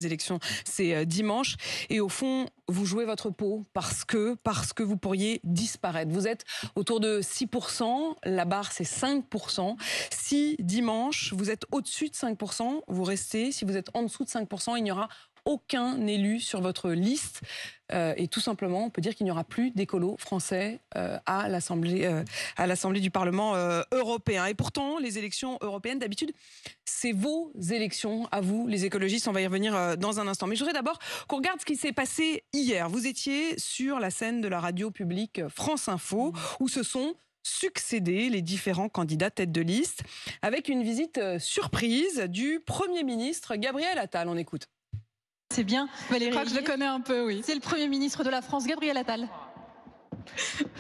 Les élections, c'est dimanche. Et au fond, vous jouez votre peau parce que vous pourriez disparaître. Vous êtes autour de 6%, la barre c'est 5%. Si dimanche, vous êtes au-dessus de 5%, vous restez. Si vous êtes en dessous de 5%, il n'y aura aucun élu sur votre liste. Et tout simplement, on peut dire qu'il n'y aura plus d'écolos français à l'Assemblée du Parlement européen. Et pourtant, les élections européennes, d'habitude, c'est vos élections à vous, les écologistes. On va y revenir dans un instant. Mais je voudrais d'abord qu'on regarde ce qui s'est passé hier. Vous étiez sur la scène de la radio publique France Info, où se sont succédés les différents candidats tête de liste, avec une visite surprise du Premier ministre Gabriel Attal. On écoute. C'est bien, Valérie. Je crois que je le connais un peu, oui. C'est le Premier ministre de la France, Gabriel Attal.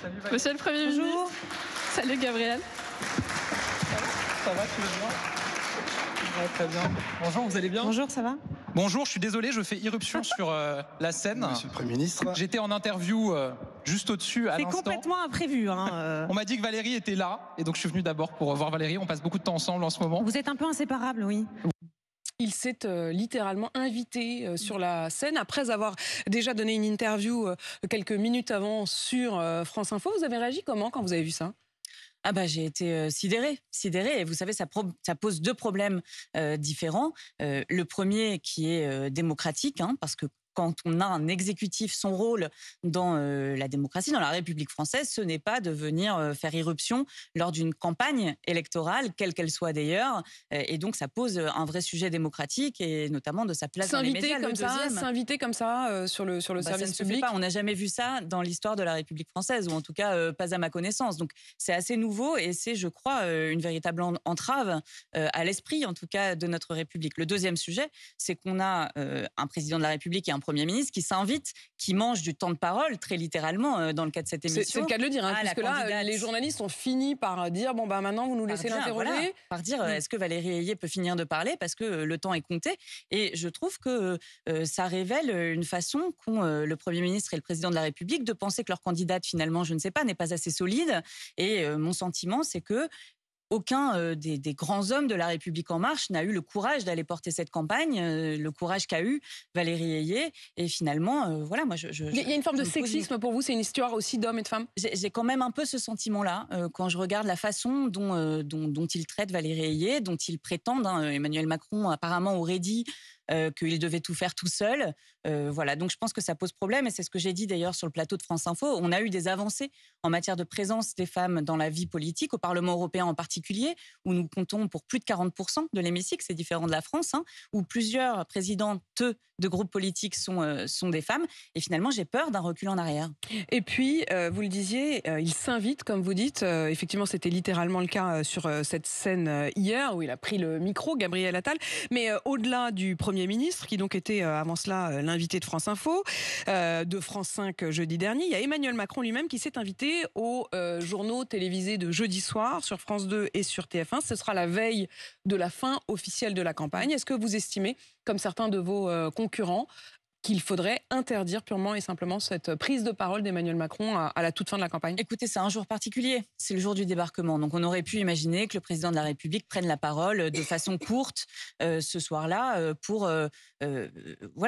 Salut, Monsieur le Premier ministre. Salut Gabriel. Ça va, tu vas bien? Ouais, très bien. Bonjour, vous allez bien? Bonjour, ça va? Bonjour, je suis désolé, je fais irruption sur la scène. Monsieur le Premier ministre. J'étais en interview juste au-dessus à l'instant. C'est complètement imprévu. On m'a dit que Valérie était là, et donc je suis venu d'abord pour voir Valérie. On passe beaucoup de temps ensemble en ce moment. Vous êtes un peu inséparables, oui. Il s'est littéralement invité sur la scène après avoir déjà donné une interview quelques minutes avant sur France Info. Vous avez réagi comment quand vous avez vu ça? Ah bah j'ai été sidérée. Et vous savez, ça pose deux problèmes différents. Le premier qui est démocratique, parce que quand on a un exécutif, son rôle dans la démocratie, dans la République française, ce n'est pas de venir faire irruption lors d'une campagne électorale, quelle qu'elle soit d'ailleurs. Et donc, ça pose un vrai sujet démocratique et notamment de sa place dans les médias. S'inviter comme ça sur le service public. On n'a jamais vu ça dans l'histoire de la République française, ou en tout cas pas à ma connaissance. Donc, c'est assez nouveau et c'est, je crois, une véritable entrave à l'esprit, en tout cas, de notre République. Le deuxième sujet, c'est qu'on a un président de la République et un Premier ministre qui s'invite, qui mange du temps de parole, très littéralement, dans le cadre de cette émission. C'est le cas de le dire, puisque là, les journalistes ont fini par dire, bon, bah maintenant, vous nous laissez l'interroger. Voilà, par dire, est-ce que Valérie Ayé peut finir de parler, parce que le temps est compté. Et je trouve que ça révèle une façon qu'ont le Premier ministre et le Président de la République de penser que leur candidate, finalement, je ne sais pas, n'est pas assez solide. Et mon sentiment, c'est que aucun des grands hommes de la République En Marche n'a eu le courage d'aller porter cette campagne, le courage qu'a eu Valérie Ayé. Et finalement, voilà, moi, il y a une forme de sexisme pour vous, c'est une histoire aussi d'hommes et de femmes? J'ai quand même un peu ce sentiment-là, quand je regarde la façon dont il traite Valérie Ayé, dont il prétend, Emmanuel Macron apparemment aurait dit qu'il devait tout faire tout seul. Voilà, donc je pense que ça pose problème, et c'est ce que j'ai dit d'ailleurs sur le plateau de France Info. On a eu des avancées en matière de présence des femmes dans la vie politique, au Parlement européen en particulier, où nous comptons pour plus de 40% de l'hémicycle, c'est différent de la France, où plusieurs présidentes de groupes politiques sont des femmes, et finalement j'ai peur d'un recul en arrière. Et puis, vous le disiez, il s'invite, comme vous dites, effectivement c'était littéralement le cas sur cette scène hier, où il a pris le micro, Gabriel Attal, mais au-delà du Premier ministre, qui donc était avant cela l'invité de France Info, de France 5 jeudi dernier, il y a Emmanuel Macron lui-même qui s'est invité aux journaux télévisés de jeudi soir sur France 2 et sur TF1. Ce sera la veille de la fin officielle de la campagne. Est-ce que vous estimez, comme certains de vos concurrents, qu'il faudrait interdire purement et simplement cette prise de parole d'Emmanuel Macron à la toute fin de la campagne? Écoutez, c'est un jour particulier, c'est le jour du débarquement. Donc on aurait pu imaginer que le président de la République prenne la parole de façon courte ce soir-là pour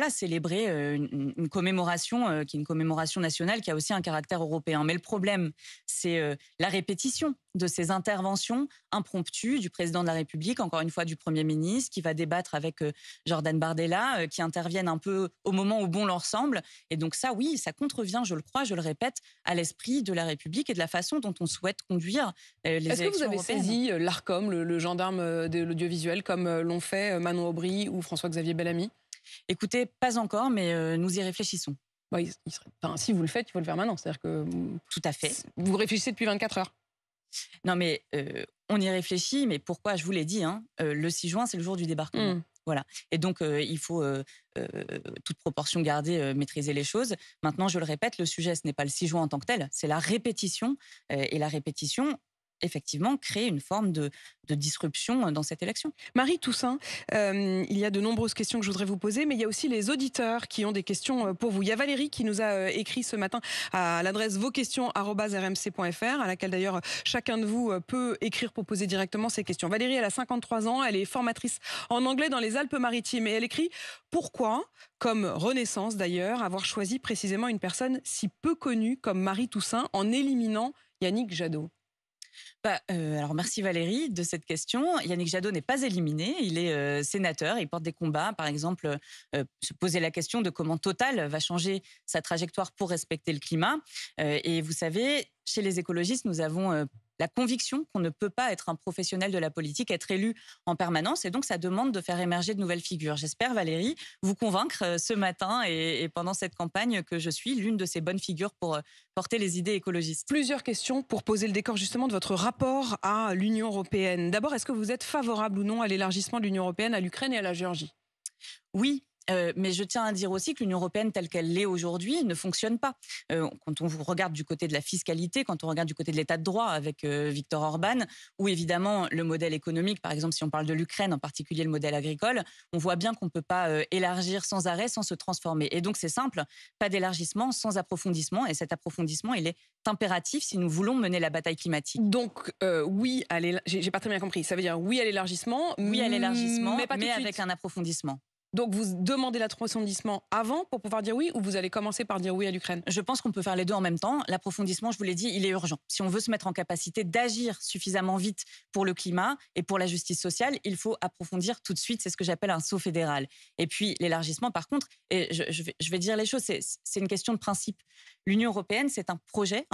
célébrer une commémoration qui est une commémoration nationale qui a aussi un caractère européen. Mais le problème, c'est la répétition de ces interventions impromptues du président de la République, encore une fois du Premier ministre, qui va débattre avec Jordan Bardella, qui interviennent un peu au moment où bon leur semble. Et donc ça, oui, ça contrevient, je le crois, je le répète, à l'esprit de la République et de la façon dont on souhaite conduire les élections européennes. Est-ce que vous avez saisi l'Arcom, le gendarme de l'audiovisuel, comme l'ont fait Manon Aubry ou François-Xavier Bellamy? Écoutez, pas encore, mais nous y réfléchissons. Si vous le faites, il faut le faire maintenant. C'est-à-dire que tout à fait. Vous réfléchissez depuis 24 heures. Non, mais on y réfléchit, mais pourquoi? Je vous l'ai dit, le 6 juin, c'est le jour du débarquement. Voilà. Et donc, il faut, toute proportion gardée, maîtriser les choses. Maintenant, je le répète, le sujet, ce n'est pas le 6 juin en tant que tel, c'est la répétition. Et la répétition, effectivement créer une forme de disruption dans cette élection. Marie Toussaint, il y a de nombreuses questions que je voudrais vous poser, mais il y a aussi les auditeurs qui ont des questions pour vous. Il y a Valérie qui nous a écrit ce matin à l'adresse vosquestions@rmc.fr, à laquelle d'ailleurs chacun de vous peut écrire pour poser directement ses questions. Valérie, elle a 53 ans, elle est formatrice en anglais dans les Alpes-Maritimes et elle écrit « Pourquoi, comme Renaissance d'ailleurs, avoir choisi précisément une personne si peu connue comme Marie Toussaint en éliminant Yannick Jadot ?» Alors merci Valérie de cette question. Yannick Jadot n'est pas éliminé, il est sénateur, il porte des combats, par exemple se poser la question de comment Total va changer sa trajectoire pour respecter le climat. Et vous savez, chez les écologistes, nous avons la conviction qu'on ne peut pas être un professionnel de la politique, être élu en permanence, et donc ça demande de faire émerger de nouvelles figures. J'espère, Valérie, vous convaincre ce matin et pendant cette campagne que je suis l'une de ces bonnes figures pour porter les idées écologistes. Plusieurs questions pour poser le décor justement de votre rapport à l'Union européenne. D'abord, est-ce que vous êtes favorable ou non à l'élargissement de l'Union européenne à l'Ukraine et à la Géorgie ? Oui. Mais je tiens à dire aussi que l'Union européenne telle qu'elle l'est aujourd'hui ne fonctionne pas. Quand on regarde du côté de la fiscalité, quand on regarde du côté de l'état de droit avec Viktor Orban, ou évidemment le modèle économique, par exemple si on parle de l'Ukraine, en particulier le modèle agricole, on voit bien qu'on ne peut pas élargir sans arrêt, sans se transformer. Et donc c'est simple, pas d'élargissement sans approfondissement, et cet approfondissement, il est impératif si nous voulons mener la bataille climatique. Donc oui à l'élargissement, j'ai pas très bien compris, ça veut dire oui à l'élargissement, oui à l'élargissement, mais avec un approfondissement. Donc vous demandez l'approfondissement avant pour pouvoir dire oui, ou vous allez commencer par dire oui à l'Ukraine ? Je pense qu'on peut faire les deux en même temps. L'approfondissement, je vous l'ai dit, il est urgent. Si on veut se mettre en capacité d'agir suffisamment vite pour le climat et pour la justice sociale, il faut approfondir tout de suite. C'est ce que j'appelle un saut fédéral. Et puis l'élargissement, par contre, et je vais dire les choses, c'est une question de principe. L'Union européenne, c'est un projet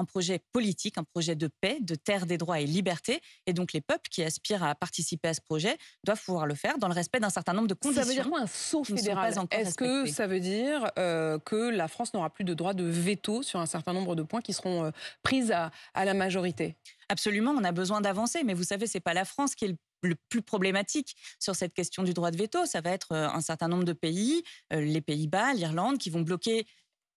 politique, un projet de paix, de terre des droits et libertés. Et donc les peuples qui aspirent à participer à ce projet doivent pouvoir le faire dans le respect d'un certain nombre de conditions. Ça veut dire quoi un saut fédéral ? Est-ce que ça veut dire que la France n'aura plus de droit de veto sur un certain nombre de points qui seront pris à la majorité ? Absolument, on a besoin d'avancer. Mais vous savez, c'est pas la France qui est le plus problématique sur cette question du droit de veto. Ça va être un certain nombre de pays, les Pays-Bas, l'Irlande, qui vont bloquer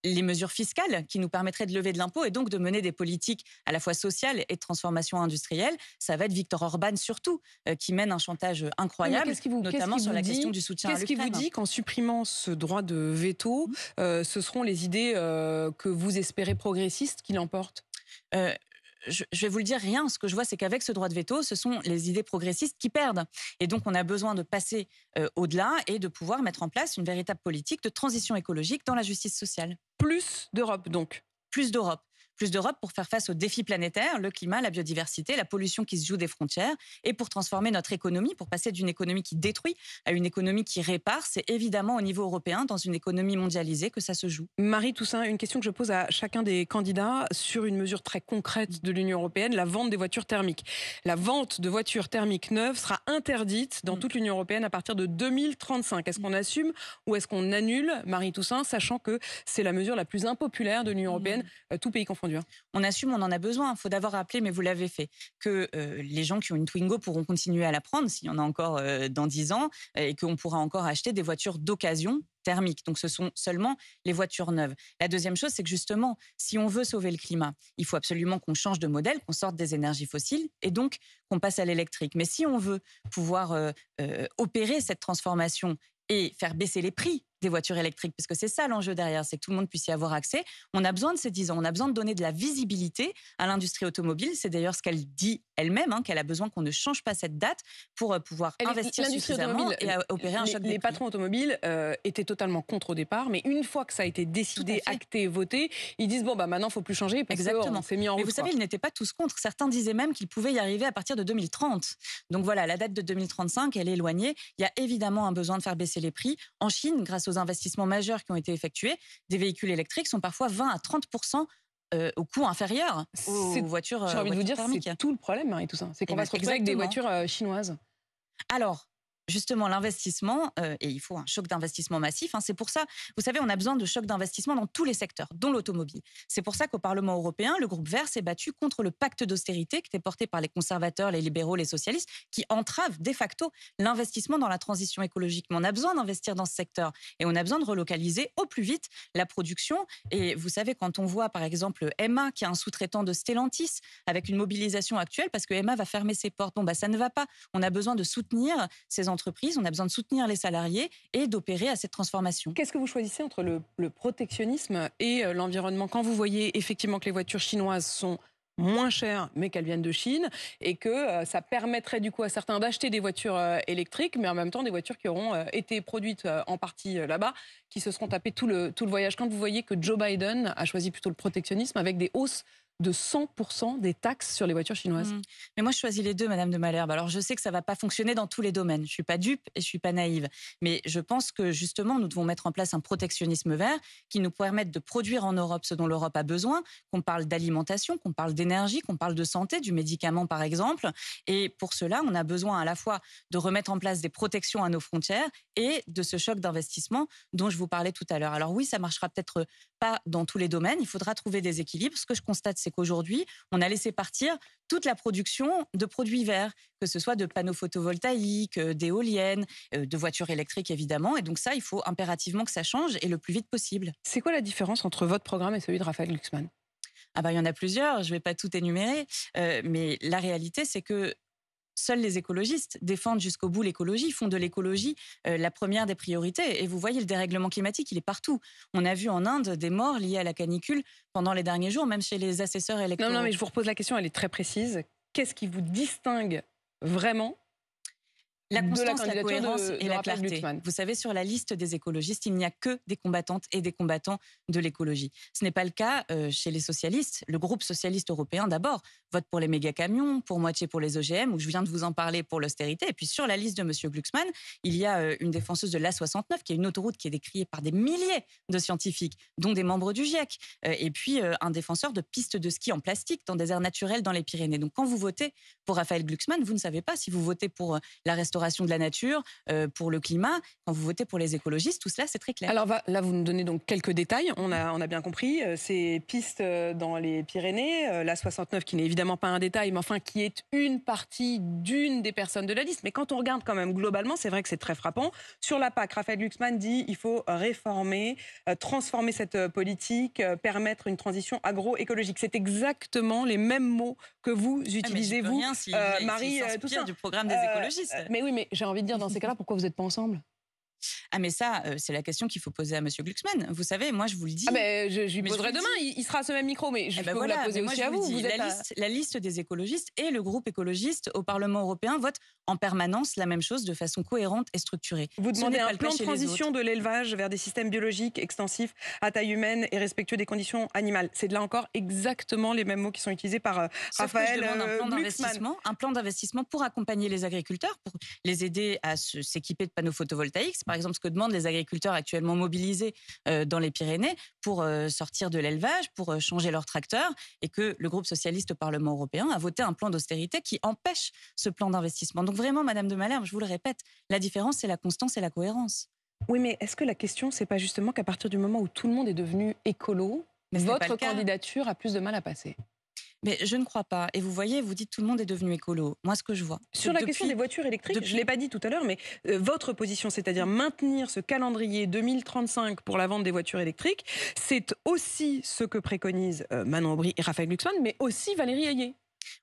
les mesures fiscales qui nous permettraient de lever de l'impôt et donc de mener des politiques à la fois sociales et de transformation industrielle. Ça va être Viktor Orban surtout, qui mène un chantage incroyable, notamment sur la question du soutien à l'Ukraine. Qu'est-ce qui vous dit qu'en supprimant ce droit de veto, ce seront les idées que vous espérez progressistes qui l'emportent ? Je vais vous le dire, rien. Ce que je vois, c'est qu'avec ce droit de veto, ce sont les idées progressistes qui perdent. Et donc, on a besoin de passer au-delà et de pouvoir mettre en place une véritable politique de transition écologique dans la justice sociale. Plus d'Europe, donc ? Plus d'Europe. Plus d'Europe pour faire face aux défis planétaires, le climat, la biodiversité, la pollution qui se joue des frontières, et pour transformer notre économie, pour passer d'une économie qui détruit à une économie qui répare. C'est évidemment au niveau européen, dans une économie mondialisée, que ça se joue. Marie Toussaint, une question que je pose à chacun des candidats sur une mesure très concrète de l'Union européenne, la vente des voitures thermiques. La vente de voitures thermiques neuves sera interdite dans toute l'Union européenne à partir de 2035. Est-ce qu'on assume ou est-ce qu'on annule, Marie Toussaint, sachant que c'est la mesure la plus impopulaire de l'Union européenne, tout pays confondu ? On assume, on en a besoin. Il faut d'abord rappeler, mais vous l'avez fait, que les gens qui ont une Twingo pourront continuer à la prendre, s'il y en a encore dans 10 ans, et qu'on pourra encore acheter des voitures d'occasion thermiques. Donc ce sont seulement les voitures neuves. La deuxième chose, c'est que justement, si on veut sauver le climat, il faut absolument qu'on change de modèle, qu'on sorte des énergies fossiles et donc qu'on passe à l'électrique. Mais si on veut pouvoir opérer cette transformation et faire baisser les prix des voitures électriques, parce que c'est ça l'enjeu derrière, c'est que tout le monde puisse y avoir accès. On a besoin de ces 10 ans, on a besoin de donner de la visibilité à l'industrie automobile. C'est d'ailleurs ce qu'elle dit elle-même, qu'elle a besoin qu'on ne change pas cette date pour pouvoir investir suffisamment et opérer un choc des prix. Les patrons automobiles étaient totalement contre au départ, mais une fois que ça a été décidé, acté, voté, ils disent maintenant il ne faut plus changer parce qu'on s'est mis en route. Mais vous savez, ils n'étaient pas tous contre. Certains disaient même qu'ils pouvaient y arriver à partir de 2030. Donc voilà, la date de 2035, elle est éloignée. Il y a évidemment un besoin de faire baisser les prix. En Chine, grâce aux investissements majeurs qui ont été effectués, des véhicules électriques sont parfois 20 à 30% au coût inférieur aux voitures thermiques. J'ai envie de vous dire, c'est tout le problème, Marie Toussaint. C'est qu'on va se retrouver avec des voitures chinoises. Alors, justement, l'investissement, et il faut un choc d'investissement massif, c'est pour ça, vous savez, on a besoin de chocs d'investissement dans tous les secteurs, dont l'automobile. C'est pour ça qu'au Parlement européen, le groupe Vert s'est battu contre le pacte d'austérité qui était porté par les conservateurs, les libéraux, les socialistes, qui entrave de facto l'investissement dans la transition écologique. Mais on a besoin d'investir dans ce secteur et on a besoin de relocaliser au plus vite la production. Et vous savez, quand on voit par exemple Emma, qui est un sous-traitant de Stellantis, avec une mobilisation actuelle, parce que Emma va fermer ses portes, ça ne va pas. On a besoin de soutenir ces entreprises, on a besoin de soutenir les salariés et d'opérer à cette transformation. Qu'est-ce que vous choisissez entre le protectionnisme et l'environnement quand vous voyez effectivement que les voitures chinoises sont moins chères, mais qu'elles viennent de Chine, et que ça permettrait du coup à certains d'acheter des voitures électriques, mais en même temps des voitures qui auront été produites en partie là-bas, qui se seront tapées tout le voyage. Quand vous voyez que Joe Biden a choisi plutôt le protectionnisme avec des hausses de 100% des taxes sur les voitures chinoises. Mais moi, je choisis les deux, Madame de Malherbe. Alors, je sais que ça ne va pas fonctionner dans tous les domaines. Je ne suis pas dupe et je ne suis pas naïve. Mais je pense que, justement, nous devons mettre en place un protectionnisme vert qui nous permette de produire en Europe ce dont l'Europe a besoin, qu'on parle d'alimentation, qu'on parle d'énergie, qu'on parle de santé, du médicament, par exemple. Et pour cela, on a besoin à la fois de remettre en place des protections à nos frontières et de ce choc d'investissement dont je vous parlais tout à l'heure. Alors oui, ça ne marchera peut-être pas dans tous les domaines. Il faudra trouver des équilibres. Ce que je constate, c'est qu'aujourd'hui, on a laissé partir toute la production de produits verts, que ce soit de panneaux photovoltaïques, d'éoliennes, de voitures électriques évidemment. Et donc ça, il faut impérativement que ça change et le plus vite possible. C'est quoi la différence entre votre programme et celui de Raphaël Glucksmann ? Il y en a plusieurs, je ne vais pas tout énumérer. Mais la réalité, c'est que seuls les écologistes défendent jusqu'au bout l'écologie, font de l'écologie la première des priorités. Et vous voyez, le dérèglement climatique, il est partout. On a vu en Inde des morts liées à la canicule pendant les derniers jours, même chez les assesseurs électoraux. Non, mais je vous repose la question, elle est très précise. Qu'est-ce qui vous distingue vraiment ? La constance, la cohérence et la clarté. Vous savez, sur la liste des écologistes, il n'y a que des combattantes et des combattants de l'écologie. Ce n'est pas le cas chez les socialistes. Le groupe socialiste européen, d'abord, vote pour les méga-camions, pour moitié pour les OGM, où je viens de vous en parler pour l'austérité. Et puis sur la liste de M. Glucksmann, il y a une défenseuse de l'A69, qui est une autoroute qui est décriée par des milliers de scientifiques, dont des membres du GIEC. Et puis un défenseur de pistes de ski en plastique dans des aires naturelles dans les Pyrénées. Donc quand vous votez pour Raphaël Glucksmann, vous ne savez pas si vous votez pour la restauration de la nature, pour le climat. Quand vous votez pour les écologistes, tout cela, c'est très clair. Alors là, vous nous donnez donc quelques détails. On a bien compris. Ces pistes dans les Pyrénées, la 69 qui n'est évidemment pas un détail, mais enfin qui est une partie d'une des personnes de la liste. Mais quand on regarde quand même globalement, c'est vrai que c'est très frappant. Sur la PAC, Raphaël Glucksmann dit il faut réformer, transformer cette politique, permettre une transition agroécologique. C'est exactement les mêmes mots que vous utilisez, vous, Marie Toussaint, du programme des écologistes. Mais oui, mais j'ai envie de dire, dans ces cas-là, pourquoi vous n'êtes pas ensemble ? Mais ça, c'est la question qu'il faut poser à M. Glucksmann. Vous savez, moi, je vous le dis. Je lui poserai demain, il sera à ce même micro, mais je peux vous la poser aussi à vous. La liste des écologistes et le groupe écologiste au Parlement européen votent en permanence la même chose de façon cohérente et structurée. Vous demandez un plan de transition de l'élevage vers des systèmes biologiques extensifs à taille humaine et respectueux des conditions animales. C'est de là encore exactement les mêmes mots qui sont utilisés par Raphaël Glucksmann. Un plan d'investissement pour accompagner les agriculteurs, pour les aider à s'équiper de panneaux photovoltaïques. C'est par exemple ce que demandent les agriculteurs actuellement mobilisés dans les Pyrénées pour sortir de l'élevage, pour changer leurs tracteurs, et que le groupe socialiste au Parlement européen a voté un plan d'austérité qui empêche ce plan d'investissement. Donc vraiment, Madame de Malherbe, je vous le répète, la différence, c'est la constance et la cohérence. Oui, mais est-ce que la question, c'est pas justement qu'à partir du moment où tout le monde est devenu écolo, votre candidature a plus de mal à passer ? Mais je ne crois pas. Et vous voyez, vous dites tout le monde est devenu écolo. Moi, ce que je vois... Sur la question des voitures électriques, je ne l'ai pas dit tout à l'heure, mais votre position, c'est-à-dire maintenir ce calendrier 2035 pour la vente des voitures électriques, c'est aussi ce que préconisent Manon Aubry et Raphaël Glucksmann, mais aussi Valérie Ayé.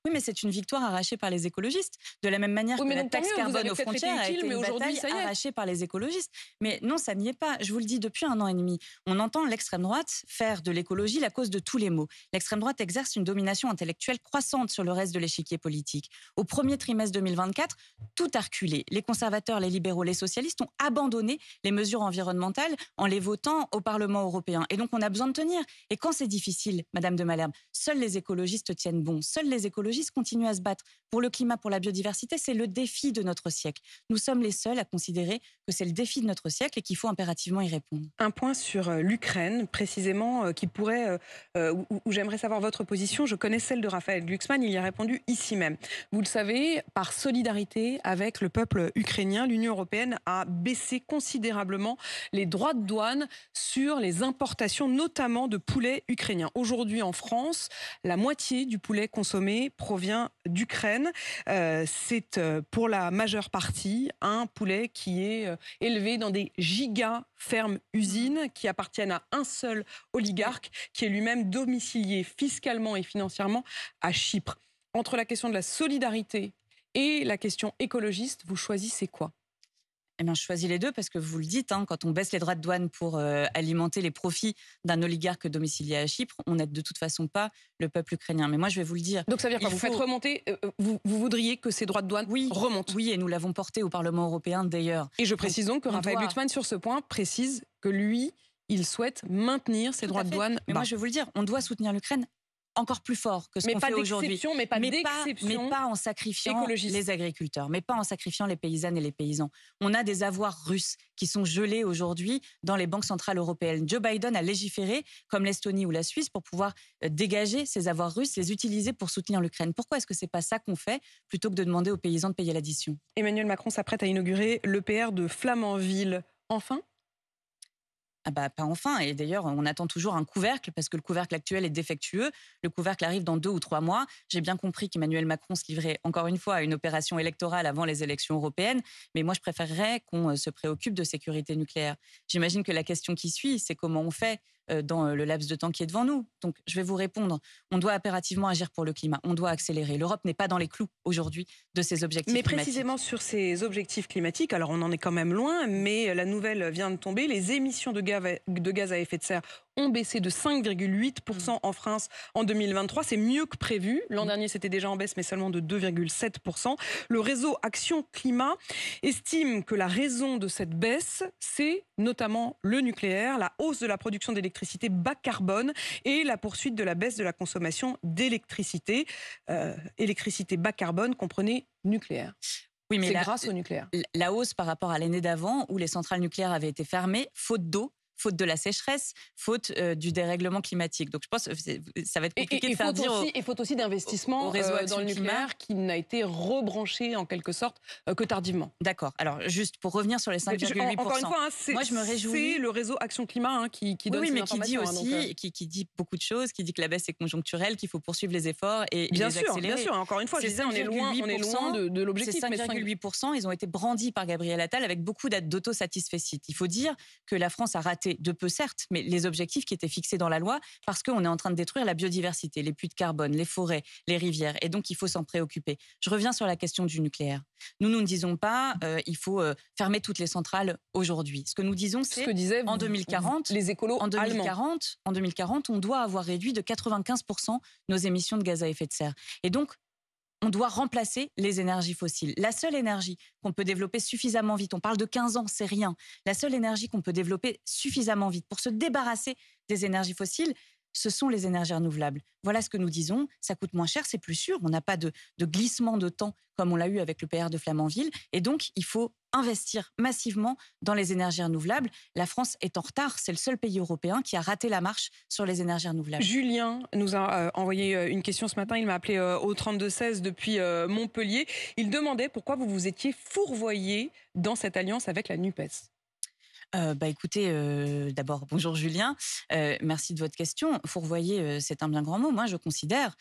Oui, mais c'est une victoire arrachée par les écologistes. De la même manière que la taxe carbone aux frontières a été une bataille arrachée par les écologistes. Mais non, ça n'y est pas. Je vous le dis, depuis 1 an et demi, on entend l'extrême droite faire de l'écologie la cause de tous les maux. L'extrême droite exerce une domination intellectuelle croissante sur le reste de l'échiquier politique. Au premier trimestre 2024, tout a reculé. Les conservateurs, les libéraux, les socialistes ont abandonné les mesures environnementales en les votant au Parlement européen. Et donc, on a besoin de tenir. Et quand c'est difficile, Madame de Malherbe, seuls les écologistes tiennent bon. Seuls les écologistes écologistes continuent à se battre pour le climat, pour la biodiversité. C'est le défi de notre siècle. Nous sommes les seuls à considérer que c'est le défi de notre siècle et qu'il faut impérativement y répondre. Un point sur l'Ukraine, précisément, qui pourrait, où j'aimerais savoir votre position. Je connais celle de Raphaël Glucksmann, il y a répondu ici même. Vous le savez, par solidarité avec le peuple ukrainien, l'Union européenne a baissé considérablement les droits de douane sur les importations, notamment de poulet ukrainien. Aujourd'hui, en France, la moitié du poulet consommé provient d'Ukraine. C'est pour la majeure partie un poulet qui est élevé dans des giga-fermes-usines qui appartiennent à un seul oligarque qui est lui-même domicilié fiscalement et financièrement à Chypre. Entre la question de la solidarité et la question écologiste, vous choisissez quoi ? Eh bien, je choisis les deux parce que vous le dites, quand on baisse les droits de douane pour alimenter les profits d'un oligarque domicilié à Chypre, on n'aide de toute façon pas le peuple ukrainien. Mais moi, je vais vous le dire. Donc ça veut dire que vous faites remonter, vous voudriez que ces droits de douane remontent ? Oui, et nous l'avons porté au Parlement européen d'ailleurs. Et je précise donc que Raphaël Glucksmann, sur ce point, précise que lui, il souhaite maintenir ses droits de douane. Mais moi, je vais vous le dire, on doit soutenir l'Ukraine encore plus fort que ce qu'on fait aujourd'hui. Mais pas en sacrifiant les agriculteurs, mais pas en sacrifiant les paysannes et les paysans. On a des avoirs russes qui sont gelés aujourd'hui dans les banques centrales européennes. Joe Biden a légiféré, comme l'Estonie ou la Suisse, pour pouvoir dégager ces avoirs russes, les utiliser pour soutenir l'Ukraine. Pourquoi est-ce que c'est pas ça qu'on fait, plutôt que de demander aux paysans de payer l'addition ? Emmanuel Macron s'apprête à inaugurer l'EPR de Flamanville. Enfin ? Ah bah, pas enfin. Et d'ailleurs, on attend toujours un couvercle parce que le couvercle actuel est défectueux. Le couvercle arrive dans 2 ou 3 mois. J'ai bien compris qu'Emmanuel Macron se livrait encore une fois à une opération électorale avant les élections européennes. Mais moi, je préférerais qu'on se préoccupe de sécurité nucléaire. J'imagine que la question qui suit, c'est comment on fait dans le laps de temps qui est devant nous. Donc, je vais vous répondre. On doit impérativement agir pour le climat. On doit accélérer. L'Europe n'est pas dans les clous aujourd'hui de ses objectifs climatiques. Mais précisément sur ces objectifs climatiques, alors on en est quand même loin, mais la nouvelle vient de tomber. Les émissions de gaz à effet de serre ont baissé de 5,8% en France en 2023. C'est mieux que prévu. L'an dernier, c'était déjà en baisse, mais seulement de 2,7%. Le réseau Action Climat estime que la raison de cette baisse, c'est notamment le nucléaire, la hausse de la production d'électricité bas carbone et la poursuite de la baisse de la consommation d'électricité. Électricité bas carbone, comprenez nucléaire. Oui, mais c'est grâce au nucléaire. La hausse par rapport à l'année d'avant, où les centrales nucléaires avaient été fermées, faute d'eau, faute de la sécheresse, faute du dérèglement climatique. Donc je pense que ça va être compliqué de faire dire... Et faute aussi d'investissement dans le nucléaire qui n'a été rebranché en quelque sorte que tardivement. D'accord. Alors juste pour revenir sur les 5,8%. Encore une fois, moi je me réjouis. C'est le réseau Action Climat qui donne ces informations. Qui dit aussi, qui dit beaucoup de choses, qui dit que la baisse est conjoncturelle, qu'il faut poursuivre les efforts et les accélérer. Bien sûr. Encore une fois, je disais, on est loin de l'objectif. Ces 5,8%, ils ont été brandis par Gabriel Attal avec beaucoup d'autosatisfecit. Il faut dire que la France a raté de peu certes, mais les objectifs qui étaient fixés dans la loi, parce qu'on est en train de détruire la biodiversité, les puits de carbone, les forêts, les rivières, et donc il faut s'en préoccuper. Je reviens sur la question du nucléaire. Nous ne disons pas il faut fermer toutes les centrales aujourd'hui. Ce que nous disons, c'est en 2040, les écolos en 2040, on doit avoir réduit de 95% nos émissions de gaz à effet de serre. Et donc, on doit remplacer les énergies fossiles. La seule énergie qu'on peut développer suffisamment vite, on parle de 15 ans, c'est rien. La seule énergie qu'on peut développer suffisamment vite pour se débarrasser des énergies fossiles, ce sont les énergies renouvelables. Voilà ce que nous disons. Ça coûte moins cher, c'est plus sûr. On n'a pas de glissement de temps comme on l'a eu avec le PR de Flamanville. Et donc, il faut investir massivement dans les énergies renouvelables. La France est en retard. C'est le seul pays européen qui a raté la marche sur les énergies renouvelables. Julien nous a envoyé une question ce matin. Il m'a appelé au 32-16 depuis Montpellier. Il demandait pourquoi vous vous étiez fourvoyé dans cette alliance avec la NUPES. Écoutez, d'abord, bonjour Julien, merci de votre question. Fourvoyer, c'est un bien grand mot. Moi, je considère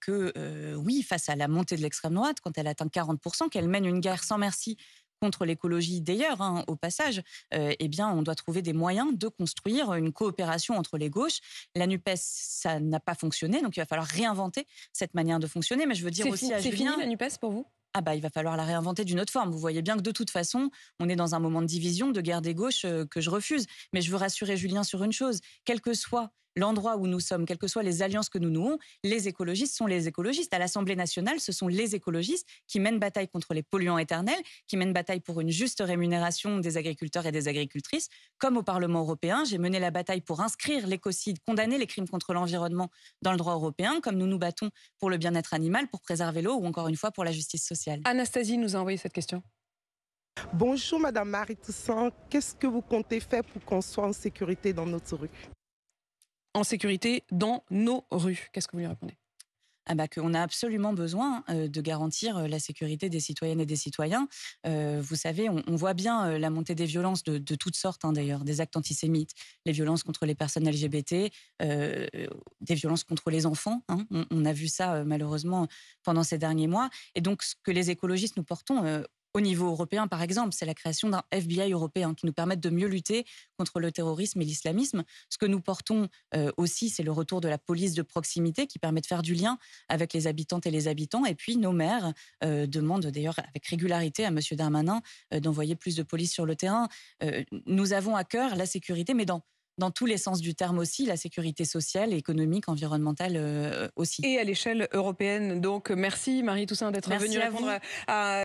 que, oui, face à la montée de l'extrême droite, quand elle atteint 40%, qu'elle mène une guerre sans merci contre l'écologie d'ailleurs, au passage, on doit trouver des moyens de construire une coopération entre les gauches. La NUPES, ça n'a pas fonctionné, donc il va falloir réinventer cette manière de fonctionner. Mais je veux dire aussi à Julien... C'est fini la NUPES pour vous ? Il va falloir la réinventer d'une autre forme. Vous voyez bien que de toute façon, on est dans un moment de division, de guerre des gauches que je refuse. Mais je veux rassurer Julien sur une chose. Quelles que soient l'endroit où nous sommes, quelles que soient les alliances que nous nouons, les écologistes sont les écologistes. À l'Assemblée nationale, ce sont les écologistes qui mènent bataille contre les polluants éternels, qui mènent bataille pour une juste rémunération des agriculteurs et des agricultrices. Comme au Parlement européen, j'ai mené la bataille pour inscrire l'écocide, condamner les crimes contre l'environnement dans le droit européen, comme nous nous battons pour le bien-être animal, pour préserver l'eau ou encore une fois pour la justice sociale. Anastasie nous a envoyé cette question. Bonjour Madame Marie Toussaint, qu'est-ce que vous comptez faire pour qu'on soit en sécurité dans notre rue? En sécurité dans nos rues. Qu'est-ce que vous lui répondez? Qu'on a absolument besoin de garantir la sécurité des citoyennes et des citoyens. Vous savez, on voit bien la montée des violences de toutes sortes, d'ailleurs, des actes antisémites, les violences contre les personnes LGBT, des violences contre les enfants. On a vu ça malheureusement pendant ces derniers mois. Et donc, ce que les écologistes nous portons au niveau européen, par exemple, c'est la création d'un FBI européen qui nous permette de mieux lutter contre le terrorisme et l'islamisme. Ce que nous portons aussi, c'est le retour de la police de proximité qui permet de faire du lien avec les habitantes et les habitants. Et puis, nos maires demandent d'ailleurs avec régularité à M. Darmanin d'envoyer plus de police sur le terrain. Nous avons à cœur la sécurité, mais dans tous les sens du terme aussi, la sécurité sociale, économique, environnementale aussi. Et à l'échelle européenne. Donc, merci Marie Toussaint d'être venue répondre à